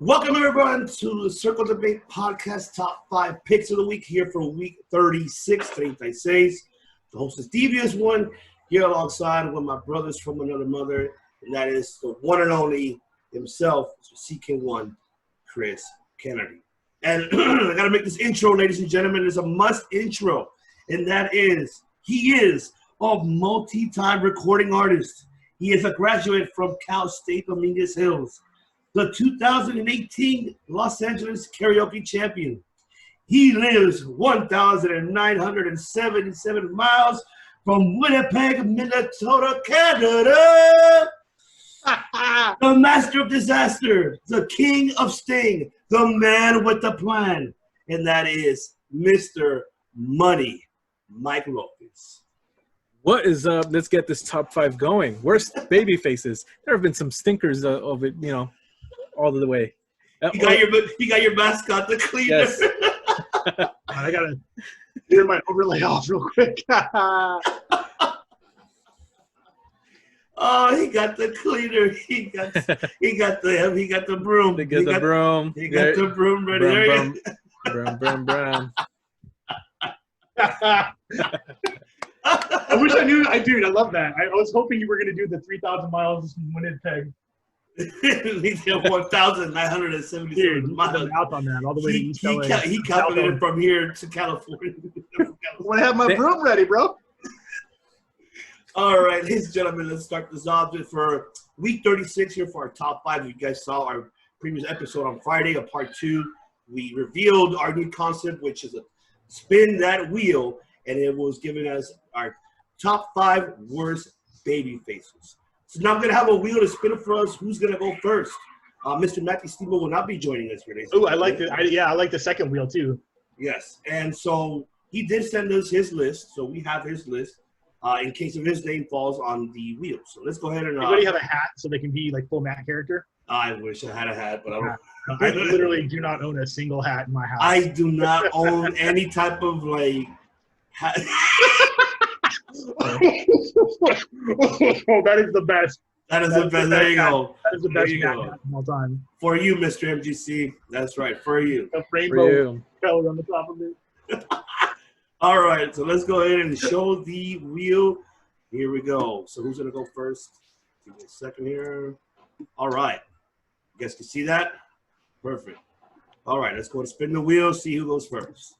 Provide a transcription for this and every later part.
Welcome everyone to the Circle Debate Podcast Top 5 Picks of the Week here for week 36, 36. The host is Devious One here alongside with my brothers from another mother, and that is the one and only himself, CKONE, Chris Kennedy. And I got to make this intro, ladies and gentlemen. It's a must intro, and that is, he is a multi-time recording artist. He is a graduate from Cal State Dominguez Hills, the 2018 Los Angeles Karaoke Champion. He lives 1,977 miles from Winnipeg, Manitoba Canada. The master of disaster, the king of sting, the man with the plan, and that is Mr. Money, Mike Lopez. What is up? Let's get this top 5 going. Worst baby faces. There have been some stinkers of it, all the way. You got your mascot, the cleaner. Yes. I gotta turn my overlay off real quick. Oh, he got the cleaner. He got the broom. He got the broom. He got the broom ready. Broom. I wish I knew. Dude, I love that. I was hoping you were gonna do the 3,000 miles from Winnipeg. He's got 1,977 miles. Out on that all the way to East LA. He calculated from here to California. I want to have my broom ready, bro. All right, ladies and gentlemen, let's start this off for week 36 here for our top 5. You guys saw our previous episode on Friday, a part 2. We revealed our new concept, which is a spin that wheel, and it was giving us our top 5 worst baby faces. So now I'm going to have a wheel to spin it for us. Who's going to go first? Mr. Matthew Steamboat will not be joining us today. Oh, I like it. I like the second wheel, too. Yes, and so he did send us his list, so we have his list in case of his name falls on the wheel. So let's go ahead and... Anybody have a hat so they can be like full Matt character? I wish I had a hat, but I don't. I literally do not own a single hat in my house. I do not own any type of hat. Oh, that is the best. That is the best. There you go. That is the best hat of all time. For you, Mr. MGC. That's right. For you. A rainbow color on the top of it. All right. So let's go ahead and show the wheel. Here we go. So who's going to go first? Give me a second here. All right. You guys can see that? Perfect. All right. Let's go and spin the wheel. See who goes first.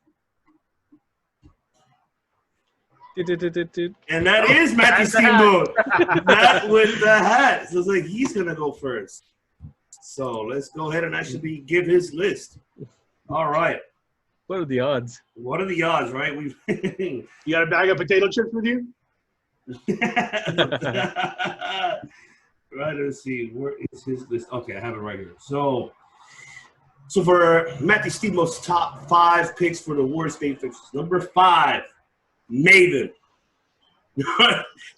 And that is Matthew Steamboat. That with the hat. So it's like he's going to go first. So let's go ahead and actually give his list. All right. What are the odds? What are the odds, right? You got a bag of potato chips with you? Right, let's see. Where is his list? Okay, I have it right here. So for Matthew Steamboat's top 5 picks for the worst baby faces. Number 5. Maven.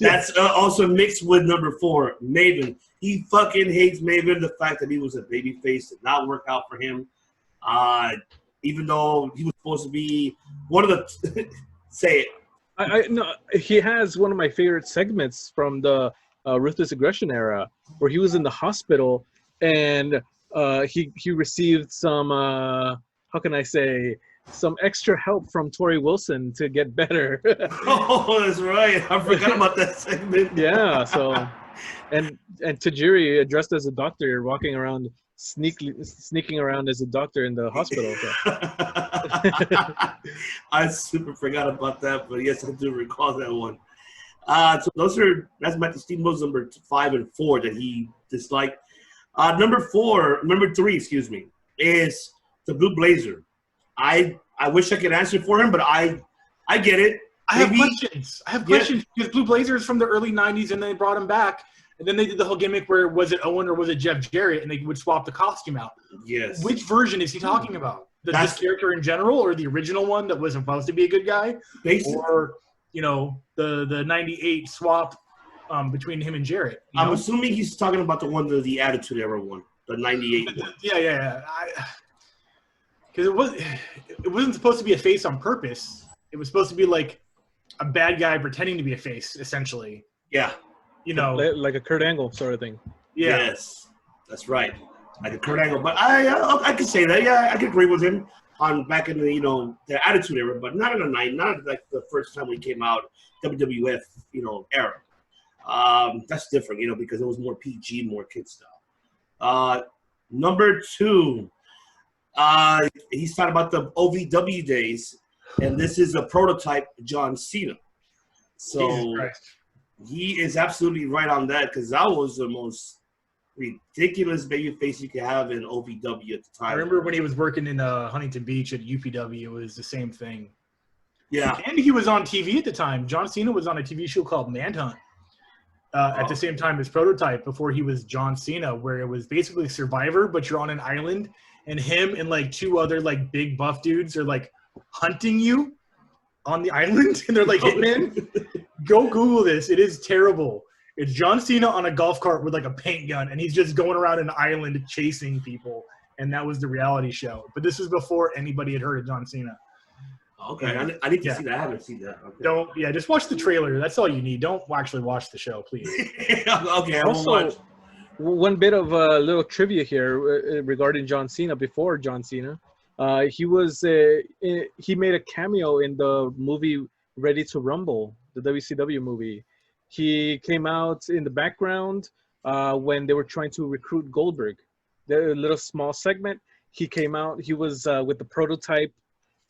That's also mixed with number 4, Maven. He fucking hates Maven. The fact that he was a baby face did not work out for him. Even though he was supposed to be one of the say it. No, he has one of my favorite segments from the Ruthless Aggression era, where he was in the hospital and he received some how can I say, some extra help from Tori Wilson to get better. Oh, that's right. I forgot about that segment. Yeah. So, and Tajiri, dressed as a doctor, walking around, sneaking around as a doctor in the hospital. So. I super forgot about that, but yes, I do recall that one. So that's Matthew Steamboat's number 5 and 4 that he disliked. Number 3, excuse me, is the Blue Blazer. I wish I could answer for him, but I get it. I have questions because Blue Blazer is from the early 90s, and they brought him back, and then they did the whole gimmick where was it Owen or was it Jeff Jarrett, and they would swap the costume out. Yes. Which version is he talking about? This character in general, or the original one that was supposed to be a good guy? Basically. Or, the 98 swap between him and Jarrett. I'm assuming he's talking about the one, the Attitude Era one, the 98 one. Yeah. Because it wasn't supposed to be a face on purpose. It was supposed to be like a bad guy pretending to be a face, essentially. Yeah. You know, like a Kurt Angle sort of thing. Yeah. Yes, that's right. like a Kurt Angle. But I could say that. Yeah, I could agree with him on back in the the Attitude Era, but not in the night, not like the first time we came out WWF era. That's different, because it was more PG, more kid style. Number 2, he's talking about the OVW days, and this is a prototype John Cena. So he is absolutely right on that, because that was the most ridiculous babyface you could have in OVW at the time. I remember when he was working in Huntington Beach at UPW, it was the same thing. Yeah. And he was on TV at the time. John Cena was on a TV show called Manhunt at the same time as Prototype, before he was John Cena, where it was basically Survivor, but you're on an island, and him and like 2 other like big buff dudes are like hunting you on the island, and they're like hitmen. Go Google this. It is terrible. It's John Cena on a golf cart with like a paint gun, and he's just going around an island chasing people, and that was the reality show. But this was before anybody had heard of John Cena. Okay, I need to see that. I haven't seen that. Okay. Just watch the trailer. That's all you need. Don't actually watch the show, please. Okay, I won't Also, watch. one bit of little trivia here regarding John Cena. Before John Cena, he made a cameo in the movie Ready to Rumble, the WCW movie. He came out in the background when they were trying to recruit Goldberg. The little small segment. He came out. He was with the Prototype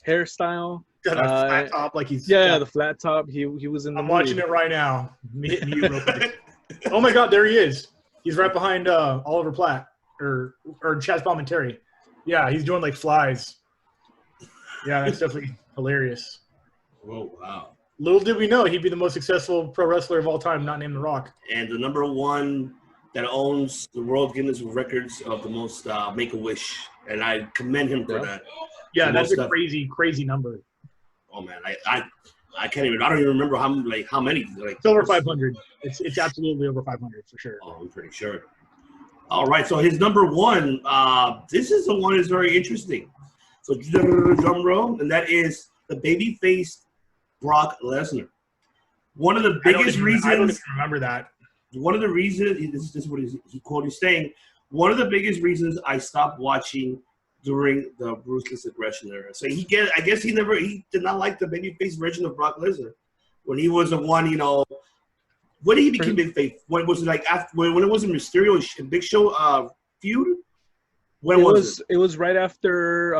hairstyle. Got a flat top, like he's the flat top. He was in the I'm movie. watching it right now. Me hitting you real quick. Oh my God, there he is. He's right behind Oliver Platt or Chaz Palminteri. Yeah, he's doing like flies. Yeah, that's definitely hilarious. Whoa, wow. Little did we know he'd be the most successful pro wrestler of all time, not named The Rock. And the number 1 that owns the World Guinness Records of the most Make-A-Wish, and I commend him for that. Yeah, that's a crazy number. Oh man, I can't even. I don't even remember how many. Like it's over 500. It's absolutely over 500 for sure. Oh, I'm pretty sure. All right, so his number 1. This is the one that's very interesting. So drum roll, and that is the babyface Brock Lesnar. One of the biggest reasons. I don't even remember that. One of the reasons. This is what he quoted saying. One of the biggest reasons I stopped watching during the Ruthless Aggression era. So I guess he did not like the babyface version of Brock Lesnar when he was the one, when he became babyface. When was it like after when it was a Mysterio and Big Show feud? When was it? It was right after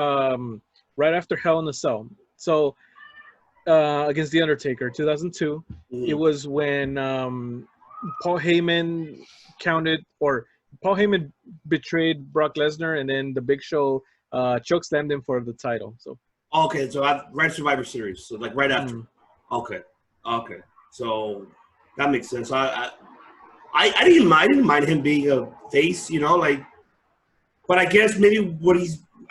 Hell in a Cell. So against The Undertaker, 2002. Mm-hmm. It was when Paul Heyman betrayed Brock Lesnar, and then the Big Show chokeslammed him for the title. So okay, so right Survivor Series, so like right after. Okay, so that makes sense. I didn't mind him being a face, but I guess maybe what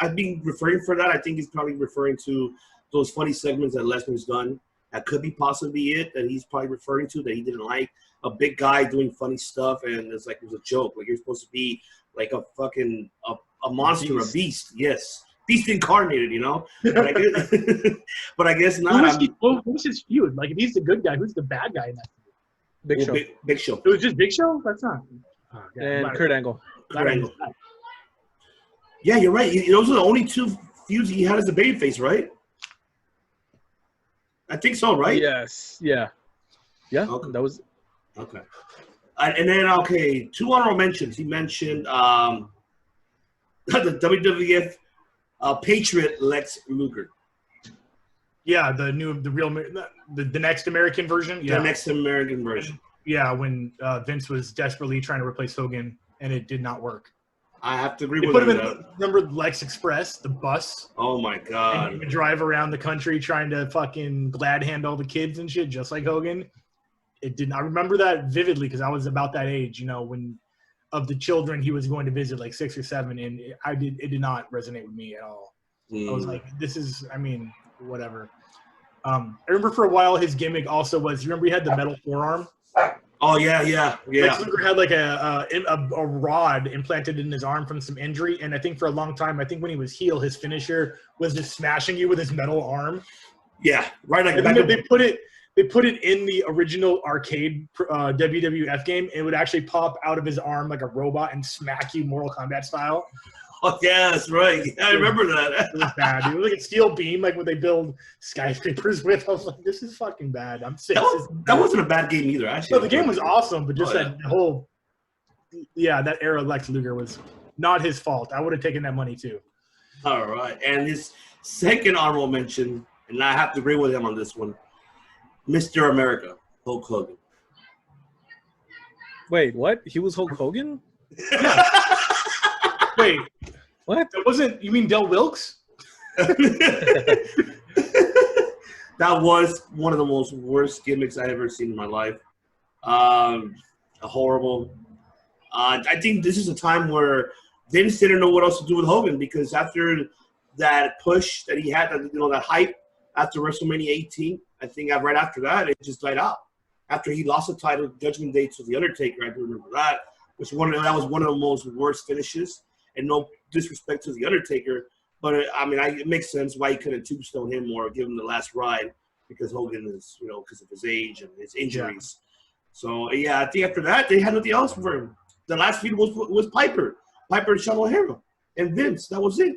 I've been referring for that. I think he's probably referring to those funny segments that Lesnar's done. That could be possibly it that he's probably referring to, that he didn't like. A big guy doing funny stuff, and it's like it was a joke. Like you're supposed to be like a fucking a monster, a beast. Yes, beast incarnated. But I guess not. Who's his feud? Like if he's the good guy, who's the bad guy in that feud? Big Show. Big Show. It was just Big Show. That's not. And Kurt Angle. Yeah, you're right. Those are the only 2 feuds he had as a babyface, right? I think so, right? Yes. Yeah. Yeah. Okay. That was. Okay. And then, 2 honorable mentions. He mentioned the WWF Patriot Lex Luger. Yeah, the next American version. Yeah. The next American version. Yeah, when Vince was desperately trying to replace Hogan, and it did not work. I have to agree they with put him that. in. Remember Lex Express, the bus? Oh my God! And he would drive around the country trying to fucking glad hand all the kids and shit, just like Hogan. It didn't. I remember that vividly because I was about that age, when of the children he was going to visit, like 6 or 7, and it did not resonate with me at all. I was like, this is, whatever. I remember for a while his gimmick also was. You remember he had the metal forearm? Oh yeah. Lex Luger had like a rod implanted in his arm from some injury, and I think for a long time, I think when he was heel, his finisher was just smashing you with his metal arm. Yeah, right. Like and then They put it in the original arcade WWF game, and it would actually pop out of his arm like a robot and smack you Mortal Kombat style. Oh, yeah, that's right. Yeah, I remember that. It was bad. It was like a steel beam, like when they build skyscrapers with. I was like, this is fucking bad. I'm sick. That wasn't a bad game either, actually. No, the game was awesome, but just that whole, that era of Lex Luger was not his fault. I would have taken that money too. All right. And his second honorable mention, and I have to agree with him on this one, Mr. America, Hulk Hogan. Wait, what? He was Hulk Hogan? Yeah. Wait. What? That wasn't, you mean Del Wilkes? That was one of the most worst gimmicks I ever seen in my life. Horrible. I think this is a time where Vince didn't know what else to do with Hogan, because after that push that he had, that hype after WrestleMania 18, I think right after that, it just died out. After he lost the title, Judgment Day to The Undertaker, I do remember that. That was one of the most worst finishes. And no disrespect to The Undertaker, but it makes sense why he couldn't tombstone him or give him the last ride, because Hogan is, because of his age and his injuries. Yeah. So, yeah, I think after that, they had nothing else for him. The last feud was Piper and Sean O'Hara, and Vince. That was it.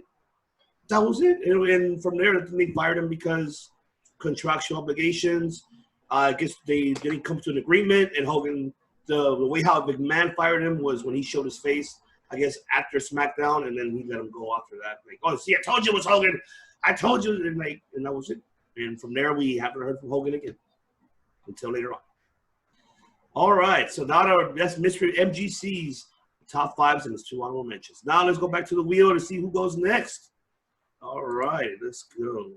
And from there, they fired him because contractual obligations. I guess they didn't come to an agreement, and Hogan, the way how McMahon fired him was when he showed his face, I guess, after SmackDown, and then he let him go after that. Like, oh, see, I told you it was Hogan. I told you. And that was it. And from there, we haven't heard from Hogan again until later on. All right. So now that's Mr. MGC's top fives and his two honorable mentions. Now let's go back to the wheel to see who goes next. All right. Let's go. All right.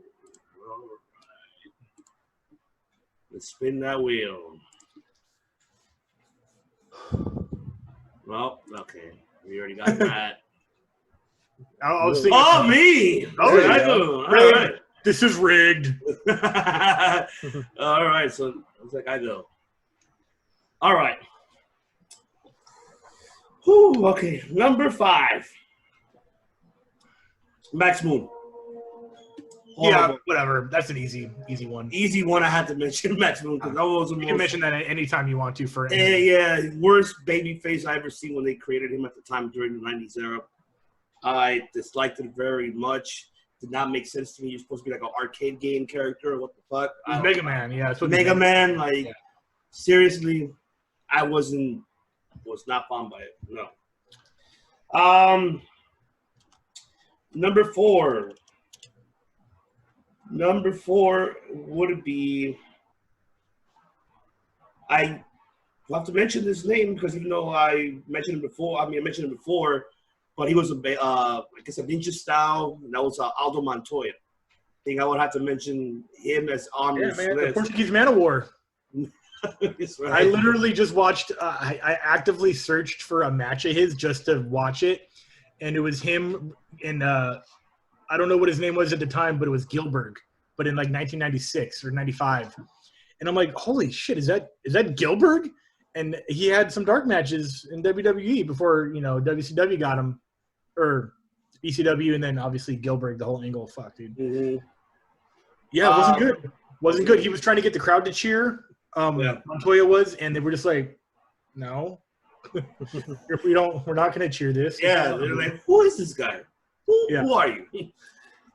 Let's spin that wheel. Well, okay. We already got that. I was thinking. Oh, me! Oh, yeah. All right. This is rigged. All right. So looks like I go. All right. Whew, okay. Number 5. Max Moon. Yeah, whatever. That's an easy one. Easy one. I had to mention Max Moon because that was the most. You can mention that anytime you want to. Worst babyface I ever seen when they created him at the time during the 90s era. I disliked it very much. Did not make sense to me. You're supposed to be like an arcade game character. What the fuck? Mega Man. Yeah, Mega Man. Seriously, I was not fond by it. No. Number 4. Number 4 would be, I have to mention this name because even though I mentioned him before, but he was a ninja style, and that was Aldo Montoya. I think I would have to mention him as on this list. The Portuguese Man of War. That's right. I literally just watched, I actively searched for a match of his just to watch it, and it was him in I don't know what his name was at the time, but it was Gilbert, but in like 1996 or 95. And I'm like, holy shit, is that Gilbert? And he had some dark matches in WWE before, WCW got him, or ECW, and then obviously Gilbert, the whole angle. Fuck, dude. Mm-hmm. Yeah, it wasn't good. Wasn't good. He was trying to get the crowd to cheer. Montoya was, and they were just like, no. We're not going to cheer this. Yeah, they're like, who is this guy? Who are you?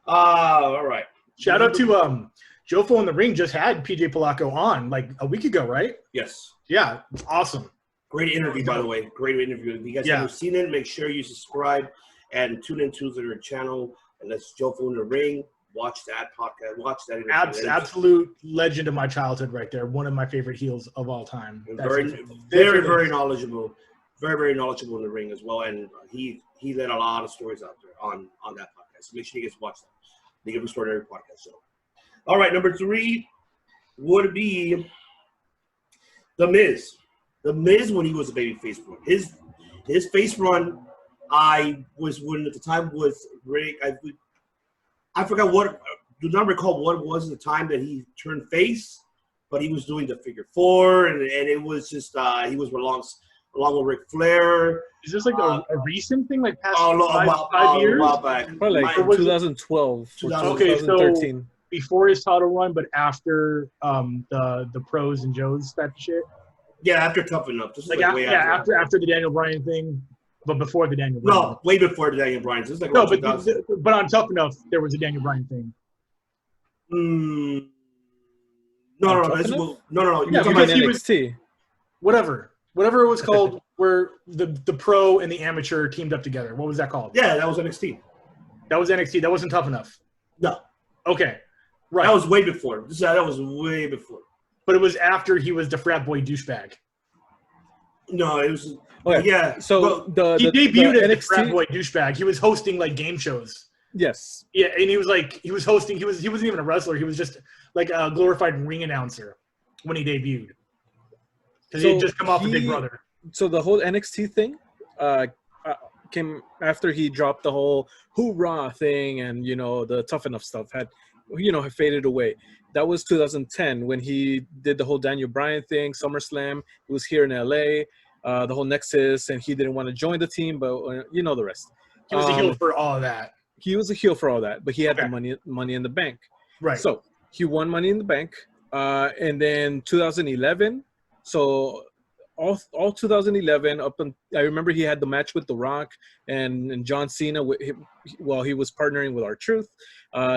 All right. Shout out to Jofo in the Ring just had PJ Polacco on like a week ago, right? Yes. Yeah, awesome. Great interview, by the way. Great interview. If you guys haven't seen it, make sure you subscribe and tune into their channel. And that's Jofo in the Ring. Watch that podcast. Watch that interview. Absolute legend of my childhood right there. One of my favorite heels of all time. Very knowledgeable. Very, very knowledgeable in the ring as well. And he let a lot of stories out there on that podcast. So make sure you guys watch that. They give a story every podcast show. All right, number 3 would be The Miz. The Miz when he was a babyface run. His face run, I was when at the time was Rick. I forgot do not recall what was the time that he turned face, but he was doing the figure 4, and it was just he was along with Ric Flair. Is this like a recent thing, like past 5 years? Probably like 2012, 2013. before his title run, but after the pros and Joes type of shit. Yeah, after Tough Enough. This is Like, way after the Daniel Bryan thing, but before the Daniel Bryan. No, way before the Daniel Bryan. This is like no, but on Tough Enough there was a Daniel Bryan thing. No. Yeah, because he was whatever it was called, where the pro and the amateur teamed up together. What was that called? Yeah, that was NXT. That was NXT. That wasn't Tough Enough. No. Okay. Right. That was way before. That was way before. But it was after he was the frat boy douchebag. No, it was. Okay. Yeah. So he debuted as NXT... the frat boy douchebag. He was hosting like game shows. Yes. Yeah, and he was hosting. He wasn't even a wrestler. He was just like a glorified ring announcer when he debuted. Because he had just come off the Big Brother. So the whole NXT thing came after he dropped the whole hoorah thing, and the Tough Enough stuff had faded away. That was 2010 when he did the whole Daniel Bryan thing, SummerSlam. It was here in LA, the whole Nexus, and he didn't want to join the team, but the rest. He was a heel for all of that. He was a heel for all that, but he had the money in the bank. Right. So he won Money in the Bank, and then 2011. So all 2011 I remember he had the match with The Rock and John Cena while he was partnering with R-Truth.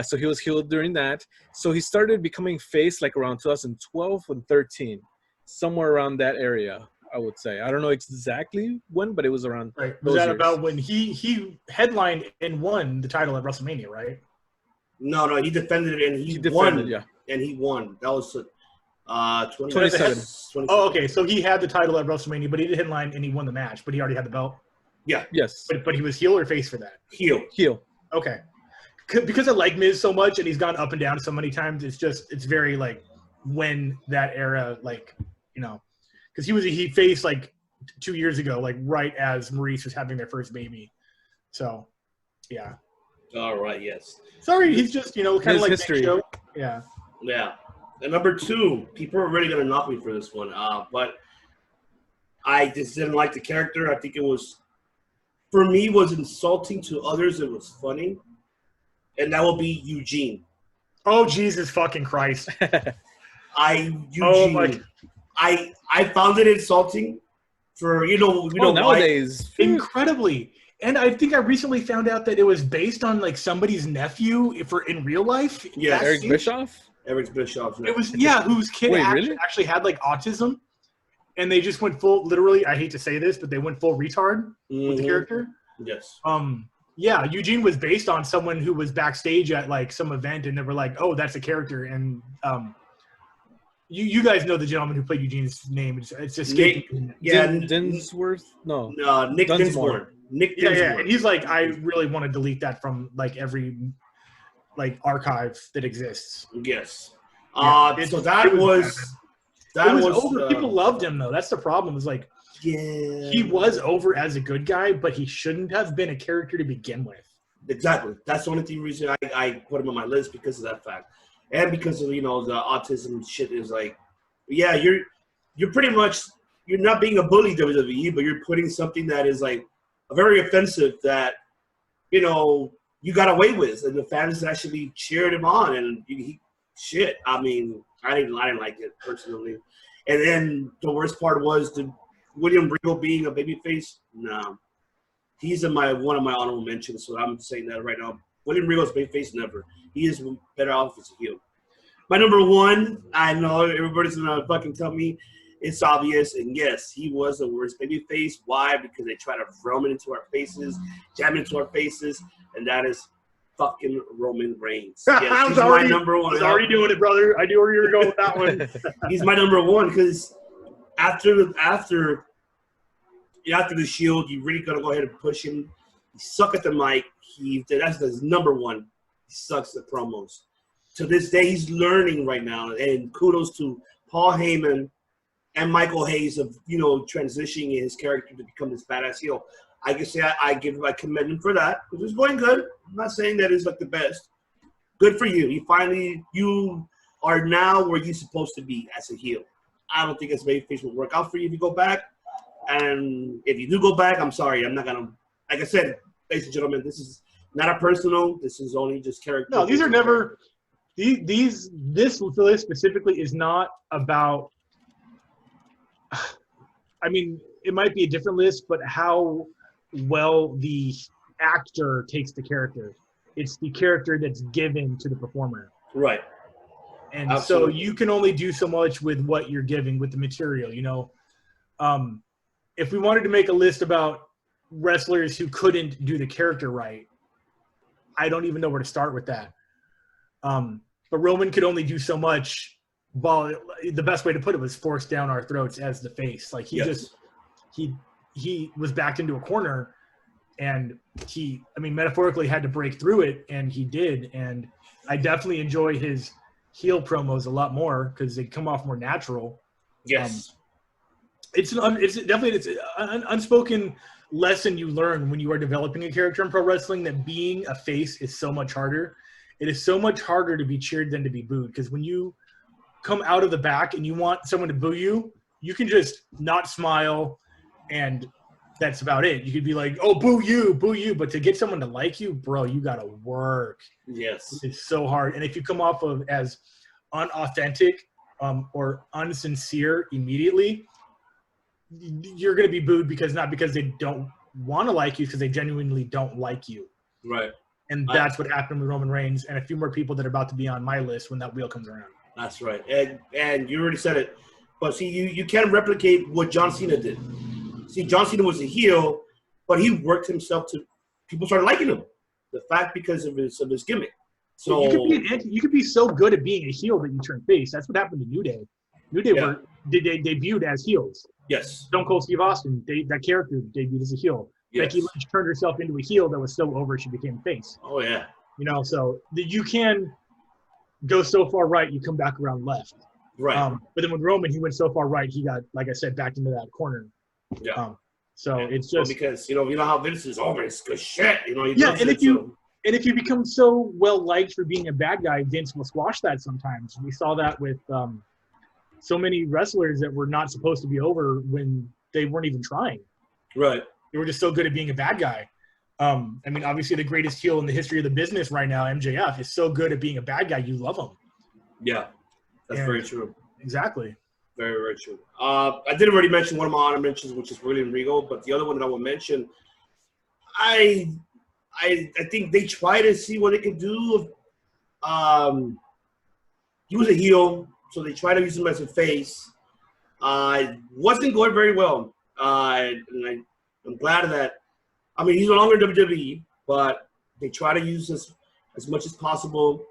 So he was healed during that. So he started becoming face like around 2012 and 13, somewhere around that area, I would say. I don't know exactly when, but it was around. Right. Was that years. About when he headlined and won the title at WrestleMania, right? No, he defended it and he won. Yeah. And he won. That was 27. Oh, okay. So he had the title at WrestleMania, but he did headline and he won the match, but he already had the belt. Yeah. Yes. But he was heel or face for that? Heel. Okay. Because I like Miz so much and he's gone up and down so many times, it's very like when that era, like, because he faced like 2 years ago, like right as Maurice was having their first baby. So, yeah. All right. Yes. Sorry, he's just kind of like history. Big Show. Yeah. Yeah. And number 2, people are really gonna knock me for this one, but I just didn't like the character. I think it was, for me, was insulting to others. It was funny, and that will be Eugene. Oh Jesus fucking Christ! Eugene. I found it insulting. For nowadays incredibly. And I think I recently found out that it was based on like somebody's nephew in real life. Yeah, Eric Bischoff. Eric Bischoff. It was whose kid actually had like autism, and they just went full. Literally, I hate to say this, but they went full retard with the character. Yes. Yeah, Eugene was based on someone who was backstage at like some event, and they were like, "Oh, that's a character." And you guys know the gentleman who played Eugene's name. It's just Dinsworth. No, Nick Dinsmore. Nick Dinsmore. Yeah, and he's like, I really want to delete that from like every like archive that exists. Yes. So that was over. People loved him though. That's the problem. Is like, he was over as a good guy, but he shouldn't have been a character to begin with. Exactly. That's the only reason I put him on my list, because of that fact, and because of the autism shit. Is like, yeah, you're pretty much, you're not being a bully WWE, but you're putting something that is like very offensive that you got away with, and the fans actually cheered him on, and shit. I mean, I didn't like it personally. And then the worst part was William Regal being a babyface. No, he's in one of my honorable mentions, so I'm saying that right now. William Regal's babyface, never. He is better off as a heel. My number 1, I know everybody's gonna fucking tell me it's obvious, and yes, he was the worst babyface. Why? Because they try to drum it into our faces, jam it into our faces, and that is fucking Roman Reigns. Yes, he's my number 1. I was already doing it, brother. I knew where you were going with that one. He's my number 1 because after the Shield, you really gotta go ahead and push him. He suck at the mic. That's his number 1. He sucks at promos. To this day, he's learning right now, and kudos to Paul Heyman and Michael Hayes of transitioning his character to become this badass heel. I can say I commend him for that, because it's going good. I'm not saying that it's like the best. Good for you. You are now where you're supposed to be as a heel. I don't think as a babyface will work out for you if you go back. And if you do go back, I'm sorry. I'm not gonna. Like I said, ladies and gentlemen, this is not a personal. This is only just character. No, these are never This list specifically is not about. I mean, it might be a different list, but how well the actor takes the character. It's the character that's given to the performer. Right. And Absolutely. so you can only do so much with what you're giving with the material, you know. If we wanted to make a list about wrestlers who couldn't do the character right, I don't even know where to start with that. But Roman could only do so much. Well, the best way to put it was forced down our throats as the face. Like he was backed into a corner, and metaphorically had to break through it, and he did. And I definitely enjoy his heel promos a lot more because they come off more natural. Yes. It's definitely an unspoken lesson you learn when you are developing a character in pro wrestling, that being a face is so much harder. It is so much harder to be cheered than to be booed, because when you come out of the back and you want someone to boo you, you can just not smile, and that's about it. You could be like, oh, boo you. But to get someone to like you, bro, you got to work. Yes. It's so hard. And if you come off of as unauthentic or unsincere immediately, you're going to be booed, not because they don't want to like you, because they genuinely don't like you. Right. And that's what happened with Roman Reigns and a few more people that are about to be on my list when that wheel comes around. That's right. And you already said it. But see, you can't replicate what John Cena did. See, John Cena was a heel, but he worked himself to people started liking him. The fact because of his gimmick. So you could be so good at being a heel that you turn face. That's what happened to New Day. New Day debuted as heels. Yes. Stone Cold Steve Austin, that character debuted as a heel. Yes. Becky Lynch turned herself into a heel that was so over she became face. Oh yeah. You know, so you can go so far right, you come back around left. Right. But then with Roman, he went so far right, he got, like I said, backed into that corner. Yeah. It's just because you know how Vince is it's good shit. You know. And if you become so well liked for being a bad guy, Vince will squash that sometimes. We saw that with so many wrestlers that were not supposed to be over when they weren't even trying. Right. They were just so good at being a bad guy. Obviously the greatest heel in the history of the business right now, MJF, is so good at being a bad guy, you love him. Yeah, that's very true. Exactly. Very, very true. I did already mention one of my honor mentions, which is William Regal, but the other one that I will mention, I think they try to see what they could do. He was a heel, so they try to use him as a face. Wasn't going very well. And I'm glad of that. I mean, he's no longer WWE, but they try to use this as much as possible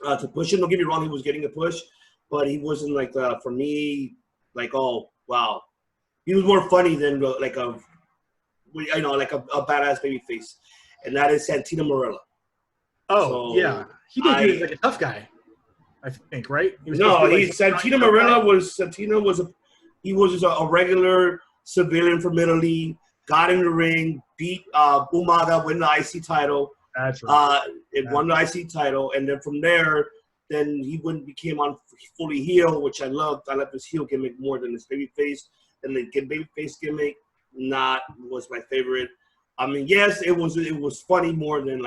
to push him. Don't get me wrong, he was getting a push, but he wasn't for me, oh, wow. He was more funny than a badass baby face. And that is Santino Marella. Oh, so, yeah. He was like a tough guy, I think, right? Santino Marella was just a regular civilian from Italy, got in the ring, beat Umaga, win the IC title. That's right. Won the IC title, and then from there, he became on fully heel, which I loved. I loved his heel gimmick more than his baby face. And the baby face gimmick was my favorite. I mean, yes, it was funny more than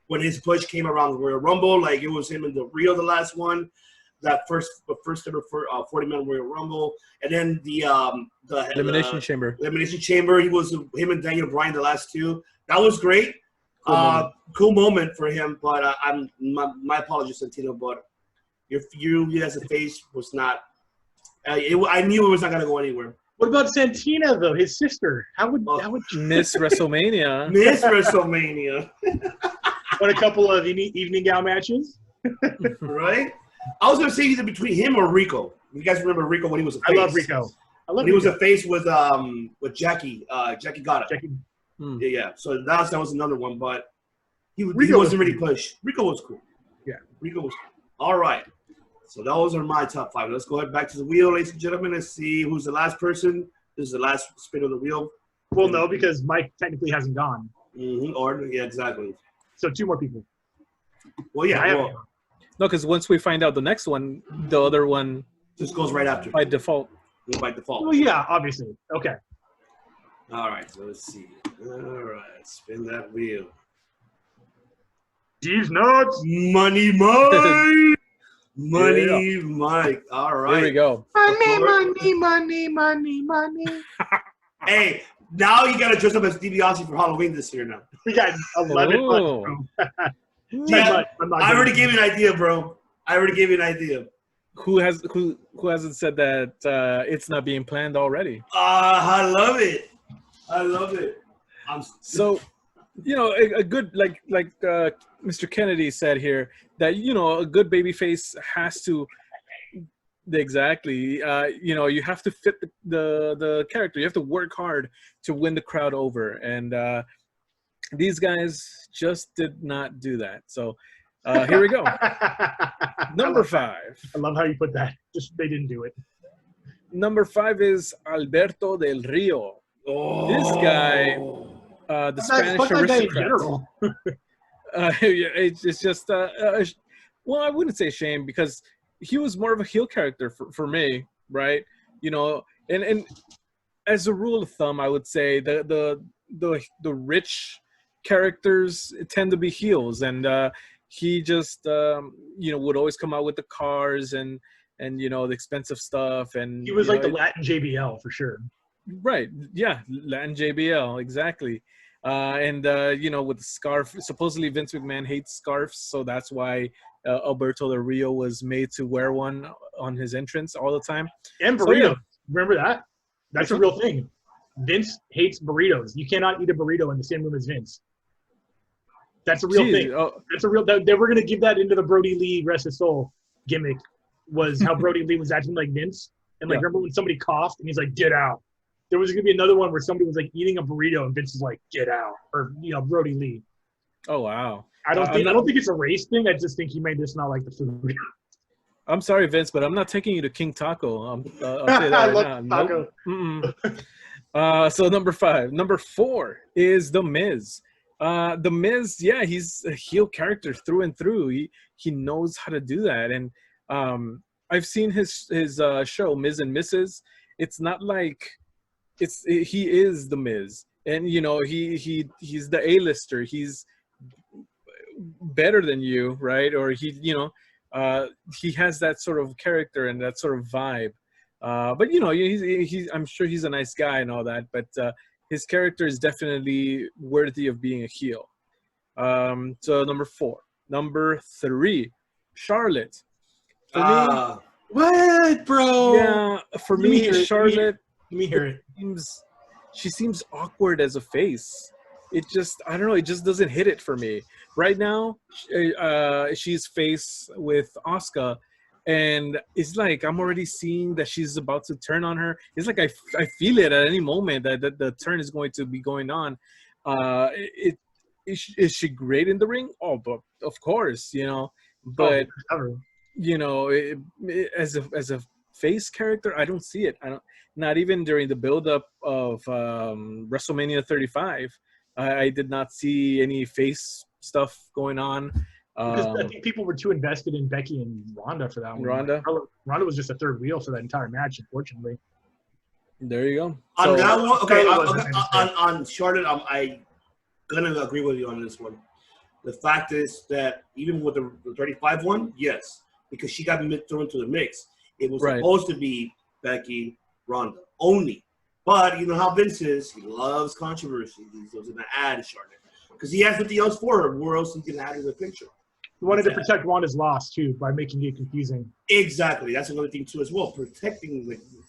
when his push came around the Royal Rumble, it was him and Del Rio, the last one. That first ever 40-man Royal Rumble, and then the Elimination Chamber. Elimination Chamber. He was him and Daniel Bryan, the last two. That was great. Cool moment for him. But my apologies, Santino. But you as a face was not. I knew it was not going to go anywhere. What about Santina though? His sister. How would miss WrestleMania? Miss WrestleMania. What, a couple of evening gown matches? Right. I was gonna say either between him or Rico. You guys remember Rico when he was a face? I love Rico. He was a face with Jackie Gata. Yeah. So that was another one, but he wasn't really pushed. Rico was cool. Yeah. Rico was cool. All right. So those are my top 5. Let's go ahead back to the wheel, ladies and gentlemen. Let's see who's the last person. This is the last spin of the wheel. Well, no, because Mike technically hasn't gone. Mm-hmm. Yeah, exactly. So 2 more people. Well, yeah. No, because once we find out the next one, the other one just goes right after. By default. By default. Well, yeah, obviously. Okay. All right, so let's see. All right, spin that wheel. These nuts. Money Mike. Money Mike. All right. There we go. Money. Hey, now you gotta dress up as DiBiase for Halloween this year now. We got 11 Oh. months. Yeah, I already gave you an idea, bro. I already gave you an idea. Who hasn't said that it's not being planned already? I love it. I love it. So, you know, a good like Mr. Kennedy said here that, you know, a good babyface has to exactly you know, you have to fit the character. You have to work hard to win the crowd over, and these guys just did not do that. So here we go. Number 5. I love how you put that. Just they didn't do it. Number 5 is Alberto Del Rio. Oh. This guy, the Spanish aristocrat. It's just well, I wouldn't say shame, because he was more of a heel character for me, right? You know, and as a rule of thumb, I would say the rich characters tend to be heels, and he just you know, would always come out with the cars and you know, the expensive stuff, and He was like the Latin JBL for sure. right, yeah, Latin JBL, exactly. And you know, with the scarf, supposedly Vince McMahon hates scarves, so that's why Alberto Del Rio was made to wear one on his entrance all the time. And burritos. So, yeah. Remember that? That's a real thing. Vince hates burritos. You cannot eat a burrito in the same room as Vince. That's a real thing. Oh, That's a real. They were gonna give that into the Brody Lee rest his soul gimmick. Was how Brody Lee was acting like Vince, and like remember when somebody coughed and he's like, "Get out." There was gonna be another one where somebody was like eating a burrito and Vince is like, "Get out," or you know, Brody Lee. oh wow. I don't think it's a race thing. I just think he may just not like the food. I'm sorry, Vince, but I'm not taking you to King Taco. I'll say that right love now. taco. Nope. So number 5. Number 4 is The Miz. The Miz, yeah, he's a heel character through and through. He knows how to do that, and I've seen his show Miz and Mrs. It's not like he is The Miz, and you know, he's the A-lister. He's better than you, right? Or he, you know, he has that sort of character and that sort of vibe. But you know, he's I'm sure he's a nice guy and all that, but his character is definitely worthy of being a heel. So number 4. Number 3, Charlotte. For me, What, bro? yeah, for me, Charlotte. Let me hear it. She seems awkward as a face. It just, I don't know, it just doesn't hit it for me. Right now, she's face with Asuka, and it's like I'm already seeing that she's about to turn on her. It's like I feel it at any moment that the turn is going to be going on. Is she great in the ring? Oh, but of course, you know. But you know, as a face character, I don't see it. I don't. Not even during the build-up of WrestleMania 35, I did not see any face stuff going on. Because I think people were too invested in Becky and Ronda for that one. Ronda was just a third wheel for that entire match, unfortunately. There you go. On that one, okay. Charlotte On Charlotte, I'm gonna agree with you on this one. The fact is that even with the 35 one, yes, because she got thrown into the mix. It was supposed to be Becky, Ronda only. But you know how Vince is. He loves controversy. He was going to add Charlotte. Because he has nothing else for her. Where else he can add in the picture? He wanted to protect Ronda's loss, too, by making it confusing. Exactly. That's another thing, too, as well.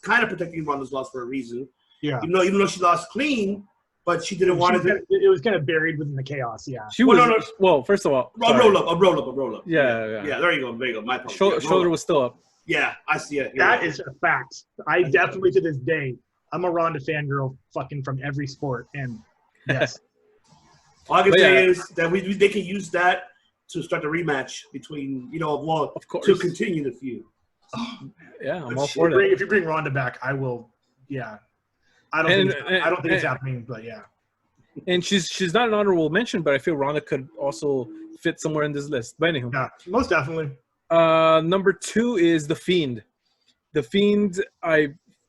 Kind of protecting Ronda's loss for a reason. Yeah. Even though she lost clean, but she didn't want to. It was kind of buried within the chaos, yeah. She was, well, first of all. A roll up. Yeah. Yeah, there you go. My apologies. Shoulder was still up. Yeah, I see it. That is a fact. I definitely, to this day, I'm a Ronda fangirl fucking from every sport. And yes. All I can say is that they can use that to start the rematch between, of course, to continue the feud. Oh, yeah, I'm all for that. If you bring Ronda back, I will. Yeah, I don't think it's happening, but yeah. And she's not an honorable mention, but I feel Ronda could also fit somewhere in this list. But anyway, yeah, most definitely. Number 2 is The Fiend. The Fiend, I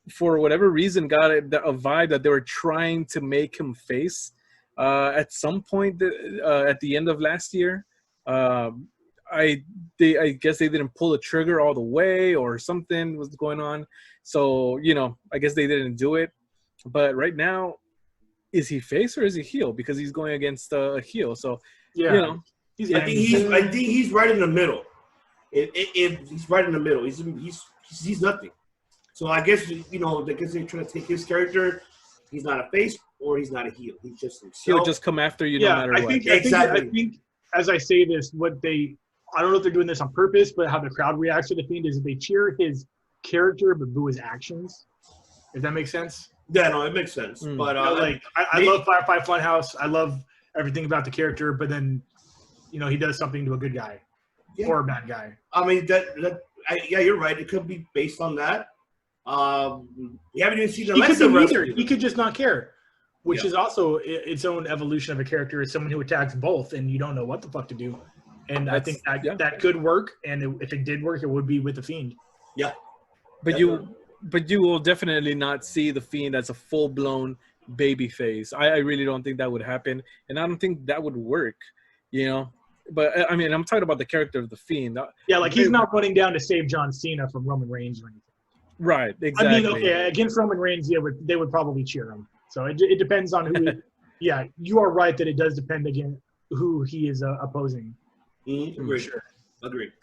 for whatever reason got a vibe that they were trying to make him face at some point at the end of last year. I guess they didn't pull the trigger all the way, or something was going on. So, you know, I guess they didn't do it. But right now, is he face or is he heel? Because he's going against a heel. So, Yeah. you know, I think he's right in the middle. If he's right in the middle, he's nothing. So I guess, you know, I guess they're trying to take his character. He's not a face or he's not a heel. He's just himself. he'll just come after you no matter what. I think as I say this, I don't know if they're doing this on purpose, but how the crowd reacts to the Fiend is they cheer his character but boo his actions. If that makes sense. Yeah, no, it makes sense. But you know, like I love Firefly Funhouse. I love everything about the character, but then, you know, he does something to a good guy or a bad guy. I mean, yeah, you're right. It could be based on that. We haven't even seen the Lesnar wrestler. He could just not care, which is also its own evolution of a character. Is someone who attacks both, and you don't know what the fuck to do. And I think that could work. And if it did work, it would be with the Fiend. Yeah, but you will definitely not see the Fiend as a full-blown baby face. I really don't think that would happen, and I don't think that would work. You know. But I mean, I'm talking about the character of the Fiend. Yeah, like he's not running down to save John Cena from Roman Reigns or anything. Right, exactly. I mean, okay, against Roman Reigns, they would probably cheer him. So it depends on who. Yeah, you are right that it does depend again who he is opposing. For sure. Agreed.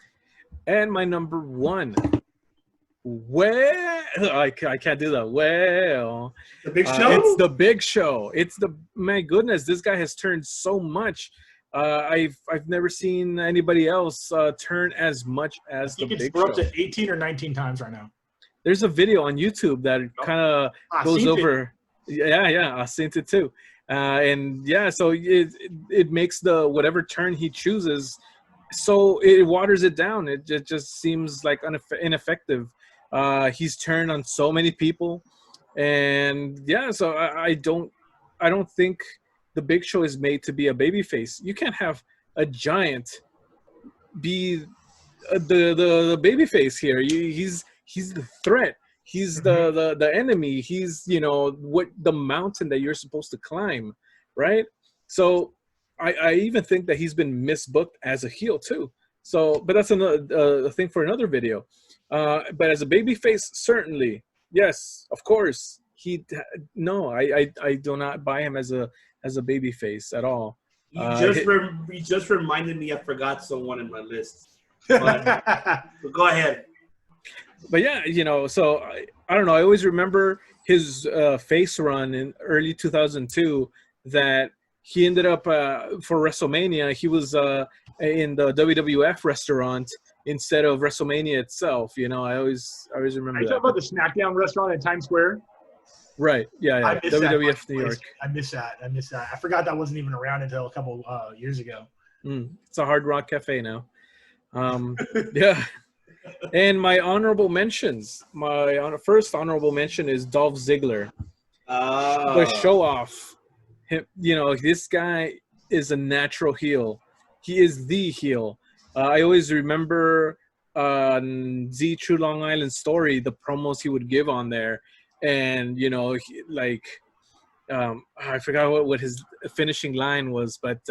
And my number one. Well, I can't do that. Well, the Big Show. It's the Big Show. My goodness, this guy has turned so much. I've never seen anybody else turn as much as the Big Show. We're up to 18 or 19 times right now. There's a video on YouTube that kind of goes over. Yeah, I've seen it too. And yeah, so it makes the whatever turn he chooses, so it waters it down. It just seems like ineffective. He's turned on so many people, and yeah, so I don't think the Big Show is made to be a babyface. You can't have a giant be the babyface here. He's the threat. He's the enemy. He's, you know, what the mountain that you're supposed to climb, right? So I even think that he's been misbooked as a heel too. So, but that's another thing for another video. But as a babyface, certainly, yes, of course. I do not buy him as a babyface at all. You just reminded me I forgot someone in my list. But go ahead. But yeah, you know, so I don't know. I always remember his face run in early 2002 that he ended up for WrestleMania. He was in the WWF restaurant instead of WrestleMania itself. You know, I always remember that. Are you talking about the SmackDown restaurant at Times Square? Right. Yeah. WWF New York. I miss that. I forgot that wasn't even around until a couple years ago. It's a Hard Rock Cafe now. Yeah. And my honorable mentions. My first honorable mention is Dolph Ziggler. The show off. You know, this guy is a natural heel. He is the heel. I always remember Z True Long Island Story, the promos he would give on there. And, you know, I forgot what his finishing line was, but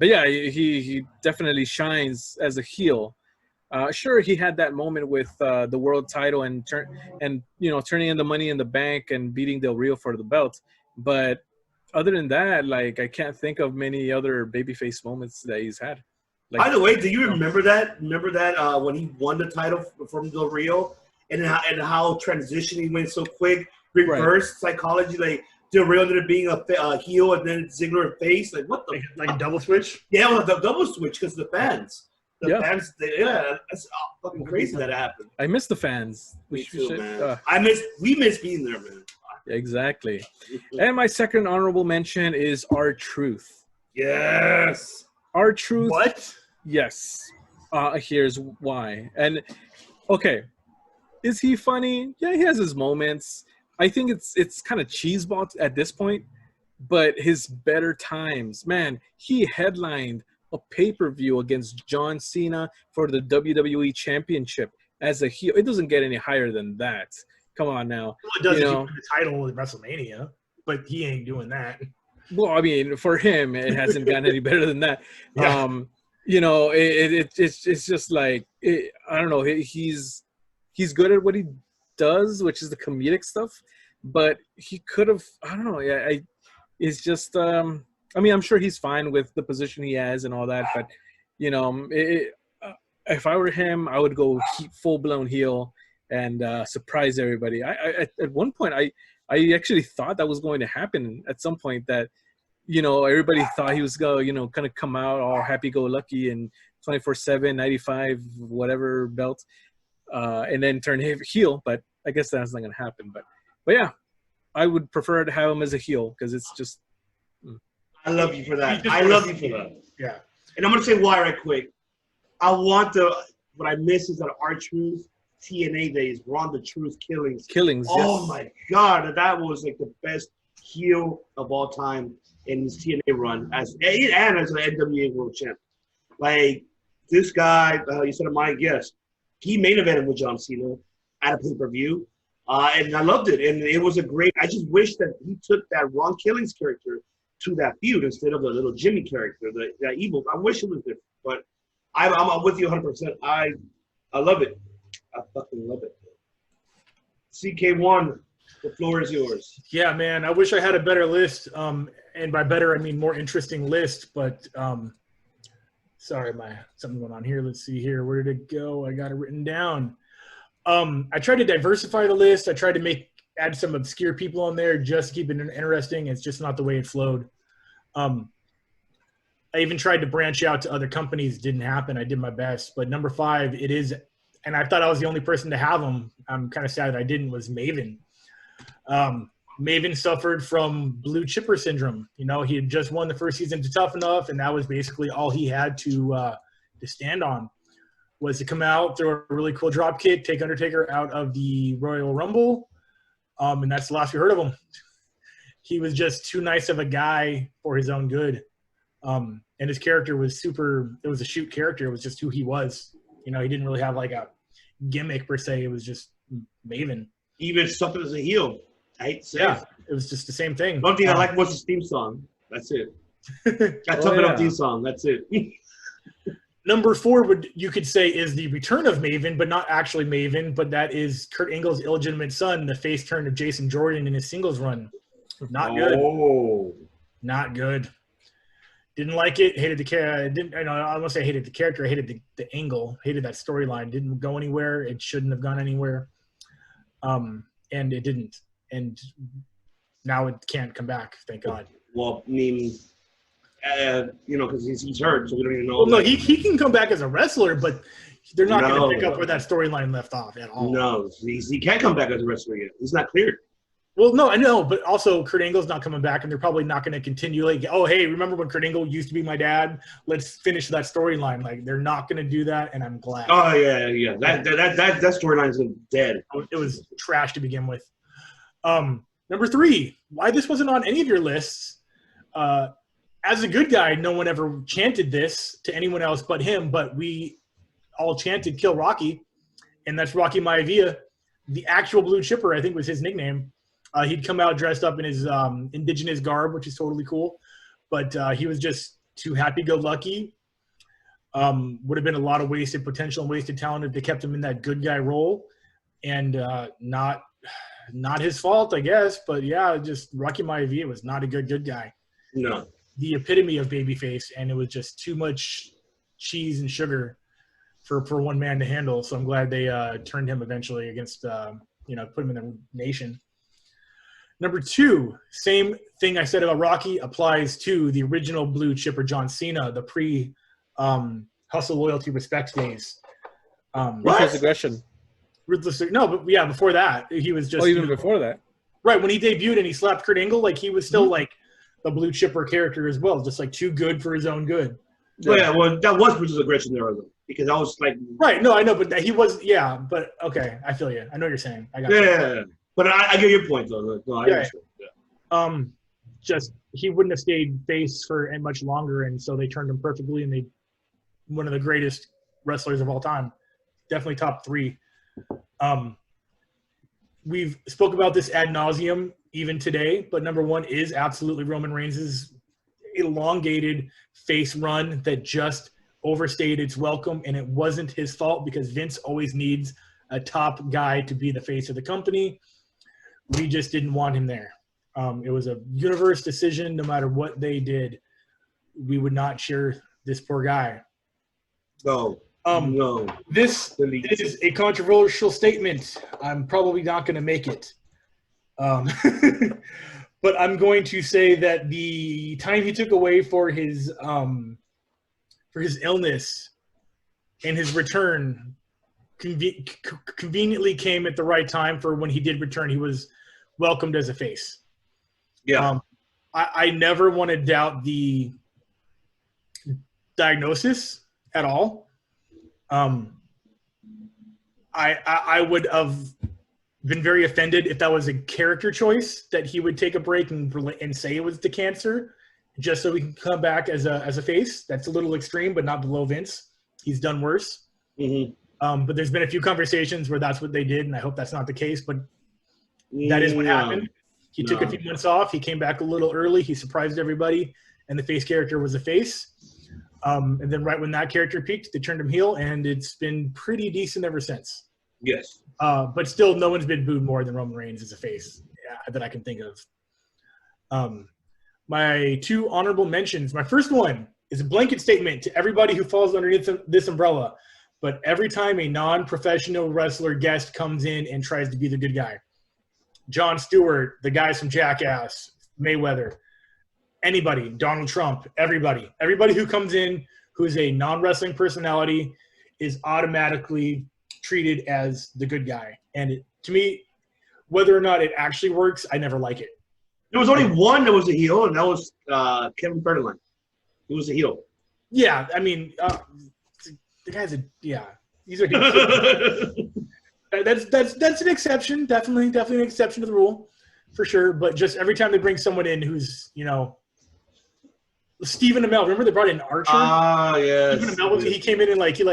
yeah, he definitely shines as a heel. Sure, he had that moment with the world title and you know, turning in the Money in the Bank and beating Del Rio for the belt. But other than that, like, I can't think of many other babyface moments that he's had. Like, by the way, do you remember that? Remember that when he won the title from Del Rio, and how transitioning went so quick, reverse psychology, like Del Rio ended up being a heel and then Ziggler a face. Like, what the? Like a double switch? Yeah, well, the double switch because the fans. Fans, that's fucking crazy that happened. I miss the fans. Me too, man. We miss being there, man. Exactly. And my second honorable mention is R-Truth. Yes. R-Truth. What? Yes. Here's why. And okay, is he funny? Yeah, he has his moments. I think it's kind of cheeseball at this point, but his better times, man. He headlined a pay-per-view against John Cena for the WWE Championship as a heel. It doesn't get any higher than that. Come on now. Well, it does if you win the title in WrestleMania, but he ain't doing that. Well, I mean, for him, it hasn't gotten any better than that. Yeah. it's just like I don't know. He's good at what he does, which is the comedic stuff, but he could have. I don't know. Yeah, it's just. I mean, I'm sure he's fine with the position he has and all that, but if I were him, I would go full blown heel and surprise everybody. At one point, I actually thought that was going to happen at some point. That everybody thought he was going kind of come out all happy go lucky and 24/7, 95 whatever belt, and then turn heel. But I guess that's not going to happen. But yeah, I would prefer to have him as a heel because it's just. I love you for that. I love you for that. Yeah. And I'm going to say why right quick. I want what I miss is that R-Truth TNA days, Ron the Truth Killings. Oh, yes. my God. That was like the best heel of all time in his TNA run and as an NWA World Champ. Like, this guy, you said my guest, he main evented with John Cena at a pay-per-view. And I loved it. And it was I just wish that he took that Ron Killings character to that feud instead of the little Jimmy character, that evil. I wish it was different. But I'm with you 100%. I love it. I fucking love it. CK1, the floor is yours. Yeah, man. I wish I had a better list. And by better, I mean more interesting list. But sorry, something going on here. Let's see here. Where did it go? I got it written down. I tried to diversify the list. I tried to add some obscure people on there just to keep it interesting. It's just not the way it flowed. I even tried to branch out to other companies. Didn't happen. I did my best. But number 5, it is, and I thought I was the only person to have him. I'm kind of sad that I didn't, was Maven. Maven suffered from blue chipper syndrome. He had just won the first season to Tough Enough, and that was basically all he had to stand on, was to come out, throw a really cool drop kick, take Undertaker out of the Royal Rumble, and that's the last we heard of him. He was just too nice of a guy for his own good. And his character was it was a shoot character. It was just who he was. He didn't really have like a gimmick per se. It was just Maven. Even something as a heel. I hate to say it. It was just the same thing. One thing I like was his theme song. That's it. That Tough Enough theme song. That's it. Number 4 you could say is the return of Maven, but not actually Maven, but that is Kurt Angle's illegitimate son, the face turn of Jason Jordan in his singles run. Not good. Oh. Not good. Didn't like it. Hated the character. I won't say I hated the character. I hated the angle. Hated that storyline. Didn't go anywhere. It shouldn't have gone anywhere. And it didn't. And now it can't come back. Thank God. Well, I mean, because he's hurt, so we don't even know. Well, no, he can come back as a wrestler, but they're not going to pick up where that storyline left off at all. No, he can't come back as a wrestler yet. He's not cleared. Well, no, I know, but also Kurt Angle's not coming back, and they're probably not going to continue. Like, oh, hey, remember when Kurt Angle used to be my dad? Let's finish that storyline. Like, they're not going to do that, and I'm glad. Oh yeah. That storyline is dead. It was trash to begin with. Number 3, why this wasn't on any of your lists? As a good guy, no one ever chanted this to anyone else but him, but we all chanted "Kill Rocky," and that's Rocky Maivia, the actual blue chipper. I think was his nickname. He'd come out dressed up in his indigenous garb, which is totally cool. But he was just too happy-go-lucky. Would have been a lot of wasted potential and wasted talent if they kept him in that good guy role. And not his fault, I guess. But, yeah, just Rocky Maivia was not a good guy. No. The epitome of babyface, and it was just too much cheese and sugar for one man to handle. So I'm glad they turned him eventually against, put him in the nation. Number 2, same thing I said about Rocky applies to the original blue chipper John Cena, the hustle, loyalty, respect days. Ruthless aggression. No, but yeah, before that he was just. Oh, even before that. Right, when he debuted and he slapped Kurt Angle, like he was still like the blue chipper character as well, just like too good for his own good. Yeah, well, that was ruthless aggression there, though, because I was like. Right, no, I know, but he was, but okay, I feel you. I know what you're saying. I got you. But I get your point, though. No, I understand. Yeah. Just he wouldn't have stayed face for much longer, and so they turned him perfectly, and one of the greatest wrestlers of all time, definitely top 3. We've spoke about this ad nauseum even today, but number 1 is absolutely Roman Reigns' elongated face run that just overstayed its welcome, and it wasn't his fault because Vince always needs a top guy to be the face of the company. We just didn't want him there. It was a universe decision. No matter what they did, we would not cheer this poor guy. No. This is a controversial statement. I'm probably not going to make it. But I'm going to say that the time he took away for his illness and his return conveniently came at the right time. For when he did return, he was welcomed as a face. Yeah. I never want to doubt the diagnosis at all. I would have been very offended if that was a character choice, that he would take a break and say it was the cancer just so he can come back as a face. That's a little extreme, but not below Vince. He's done worse. Mm-hmm. But there's been a few conversations where that's what they did, and I hope that's not the case, but that is what happened. He took a few months off. He came back a little early. He surprised everybody, and the face character was a face. And then right when that character peaked, they turned him heel, and it's been pretty decent ever since. Yes. But still, no one's been booed more than Roman Reigns as a face that I can think of. My two honorable mentions. My first one is a blanket statement to everybody who falls underneath this umbrella. But every time a non-professional wrestler guest comes in and tries to be the good guy, Jon Stewart, the guys from Jackass, Mayweather, anybody, Donald Trump, everybody who comes in who is a non-wrestling personality is automatically treated as the good guy. And to me, whether or not it actually works, I never like it. There was only one that was a heel, and that was Kevin Federline. He was a heel. Yeah, I mean, the guy's he's a heel. That's an exception, definitely an exception to the rule, for sure. But just every time they bring someone in who's, Stephen Amell, remember they brought in Archer? Ah, yes. Stephen Amell, he came in and he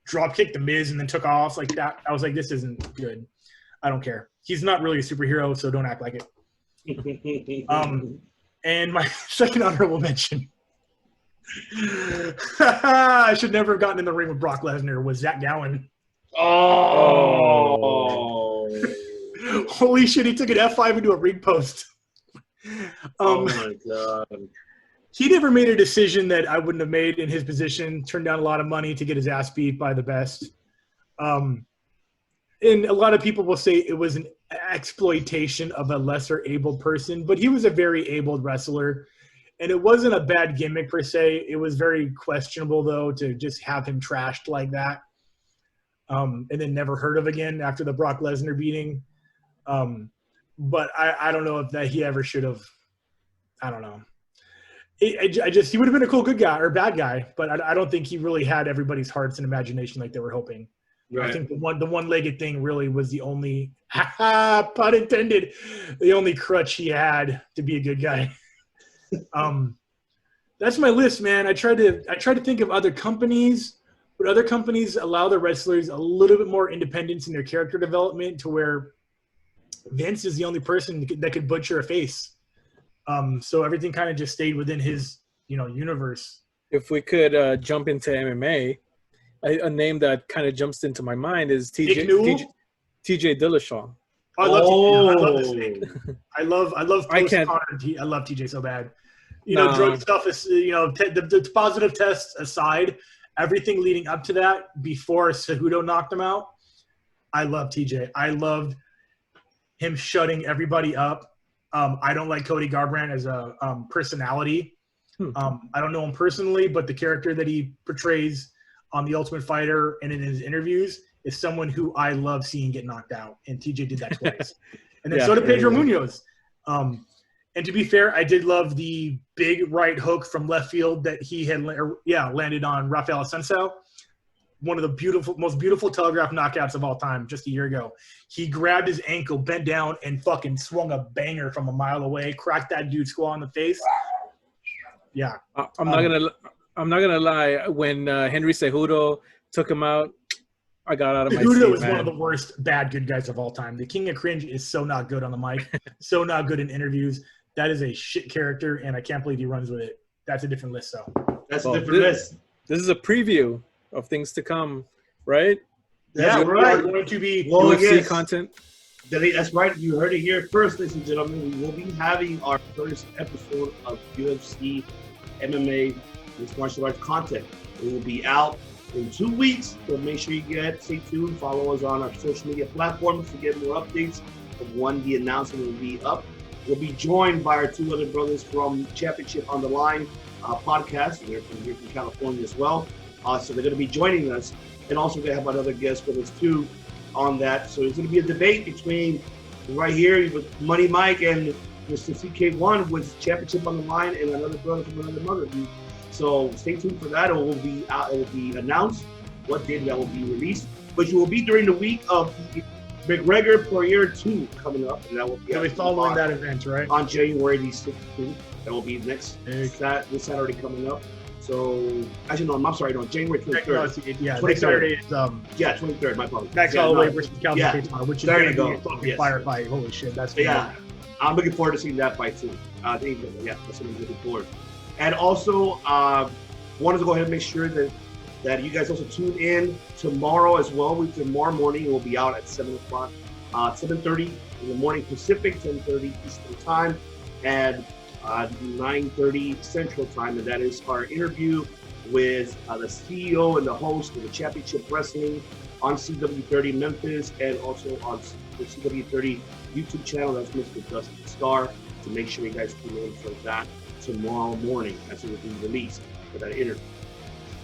drop kicked the Miz and then took off like that. I was like, this isn't good. I don't care. He's not really a superhero, so don't act like it. And my second honorable mention, I should never have gotten in the ring with Brock Lesnar, was Zach Gowen. Oh. Holy shit, he took an F5 into a ring post. Oh my god. He never made a decision that I wouldn't have made in his position, turned down a lot of money to get his ass beat by the best. And a lot of people will say it was an exploitation of a lesser abled person, but he was a very abled wrestler. And it wasn't a bad gimmick per se. It was very questionable, though, to just have him trashed like that. And then never heard of again after the Brock Lesnar beating. But I don't know if that he ever should have. I don't know. He would have been a cool good guy or bad guy, but I don't think he really had everybody's hearts and imagination like they were hoping. Right. I think the one-legged thing really was the only, pun intended, the only crutch he had to be a good guy. That's my list, man. I try to think of other companies, but other companies allow their wrestlers a little bit more independence in their character development, to where Vince is the only person that could butcher a face. So everything kind of just stayed within his, universe. If we could jump into MMA, a name that kind of jumps into my mind is TJ Dillashaw. I love this name. I love TJ so bad. Drug stuff is, the positive tests aside, everything leading up to that, before Cejudo knocked him out, I love TJ. I loved him shutting everybody up. I don't like Cody Garbrandt as a personality. I don't know him personally, but the character that he portrays on The Ultimate Fighter and in his interviews is someone who I love seeing get knocked out. And TJ did that twice. And then so did Pedro Munoz. And to be fair, I did love the big right hook from left field that he had landed on Rafael Assunção. One of the most beautiful telegraph knockouts of all time just a year ago. He grabbed his ankle, bent down, and fucking swung a banger from a mile away, cracked that dude squall in the face. Yeah. I'm not gonna lie. When Henry Cejudo took him out, I got out of my seat. Cejudo is one of the worst bad good guys of all time. The King of Cringe is so not good on the mic, so not good in interviews. That is a shit character, and I can't believe he runs with it. That's a different list, though. That's a different list. This is a preview of things to come, right? That's we're right. going to be Well, UFC yes. content. That's right. You heard it here first, ladies and gentlemen. We will be having our first episode of UFC, MMA, mixed martial arts content. It will be out in 2 weeks, so make sure you stay tuned. Follow us on our social media platforms to get more updates of when the announcement will be up. We'll be joined by our two other brothers from Championship on the Line podcast. They're from here from California as well. So they're going to be joining us. And also they have another guest with us too on that. So it's going to be a debate between right here with Money Mike and Mr. CKONE with Championship on the Line and another brother from another mother. So stay tuned for that. It will be out. It will be announced what day that will be released. But you will be during the week of the McGregor Poirier 2 coming up, and that will be following that event, right? On January the 16th. That will be this Saturday coming up. So actually, no, I'm sorry, no, January 23rd. Yeah, 23rd. next Saturday is 23rd. My apologies. Max Holloway versus Cal State Dominguez, which is there going you to go. be a fire fight. Holy shit, that's gonna be I'm looking forward to seeing that fight too. That's what I'm looking forward. And also, wanted to go ahead and make sure that you guys also tune in tomorrow as well. Tomorrow morning it will be out at 7 o'clock, 7:30 in the morning Pacific, 10:30 Eastern Time, and 9:30 Central Time, and that is our interview with the CEO and the host of the Championship Wrestling on CW30 Memphis, and also on the CW30 YouTube channel. That's Mr. Dustin Starr. To make sure you guys tune in for that tomorrow morning as it will be released for that interview.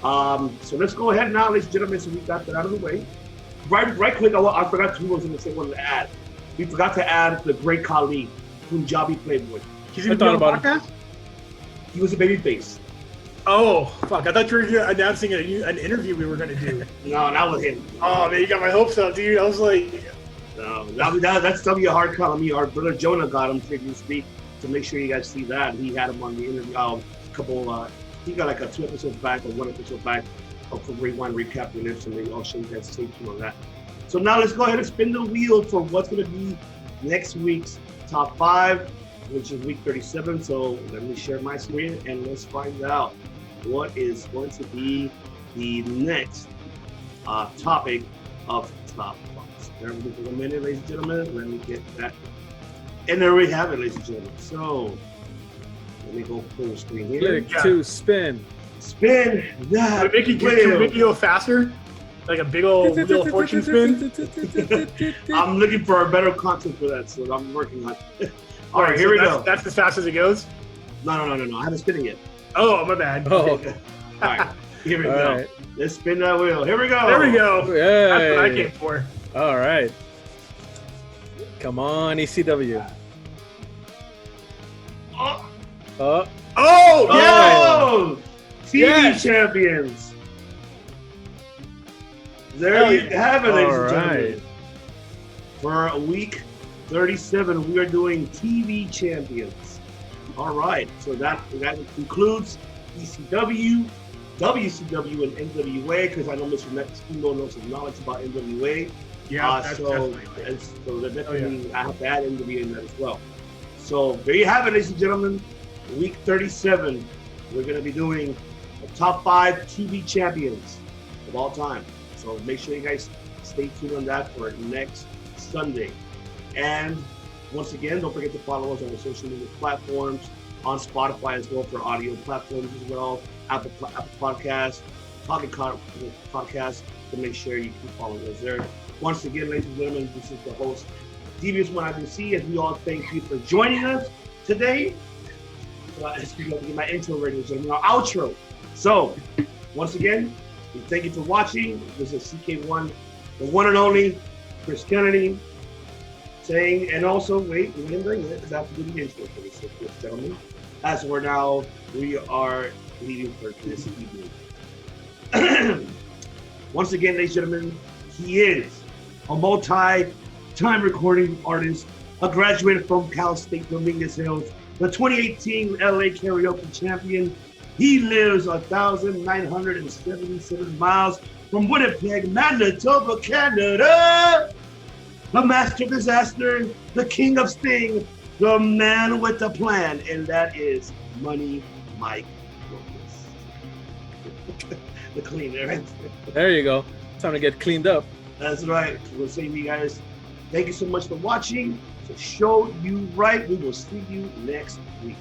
So let's go ahead now, ladies and gentlemen. So we got that out of the way. Right quick, I forgot who was going to say one to add. We forgot to add the great Khali, Punjabi Playboy. He's going to be on the podcast? He was a babyface. Oh, fuck. I thought you were announcing an interview we were going to do. No, that was him. Oh, man, you got my hopes up, dude. I was like... No, that's W hard call me. Our brother Jonah got him previously to make sure you guys see that. He had him on the interview. He got like a 2 episodes back or 1 episode back of Rewind recapping it, so maybe I'll show you guys stay tuned on that. So now let's go ahead and spin the wheel for what's going to be next week's top 5, which is week 37. So let me share my screen and let's find out what is going to be the next topic of top 5. Bear with me for a minute, ladies and gentlemen. Let me get that. And there we have it, ladies and gentlemen. So let me go full screen here. Click to spin. Spin that make it wheel. video faster? Like a big old Wheel of Fortune spin? I'm looking for a better content for that, so I'm working on it. All right, here we go. That's as fast as it goes? No. I haven't spinning yet. Oh, my bad. Oh. All right, here we go. Right. Let's spin that wheel. Here we go. There we go. Yay. That's what I came for. All right. Come on, ECW. Oh, Oh, TV Yes. champions. There you have it, ladies and gentlemen. For week 37, we are doing TV champions. All right, so that concludes ECW, WCW, and NWA, because I know Mr. Steamboat knows some knowledge about NWA. Yeah, So definitely I have to add NWA in that as well. So there you have it, ladies and gentlemen. Week 37, we're going to be doing the top 5 TV champions of all time. So make sure you guys stay tuned on that for next Sunday. And once again, don't forget to follow us on the social media platforms, on Spotify as well for audio platforms as well, Apple Podcasts, Pocket Podcast, to make sure you keep following us there. Once again, ladies and gentlemen, this is the host, Devious One, as we all thank you for joining us today. As we go to get my intro ready, so our outro. So, once again, we thank you for watching. This is CK1, the one and only Chris Kennedy, saying, and also, wait, we didn't bring it, because I have to do the intro for this, gentlemen. As we are leaving for this evening. Once again, ladies and gentlemen, he is a multi-time recording artist, a graduate from Cal State Dominguez Hills, the 2018 LA Karaoke Champion. He lives 1,977 miles from Winnipeg, Manitoba, Canada. The master disaster, the king of sting, the man with the plan, and that is Money Mike Lopez. the cleaner. Right? There you go. Time to get cleaned up. That's right. We'll say to you guys, thank you so much for watching. To show you right, we will see you next week.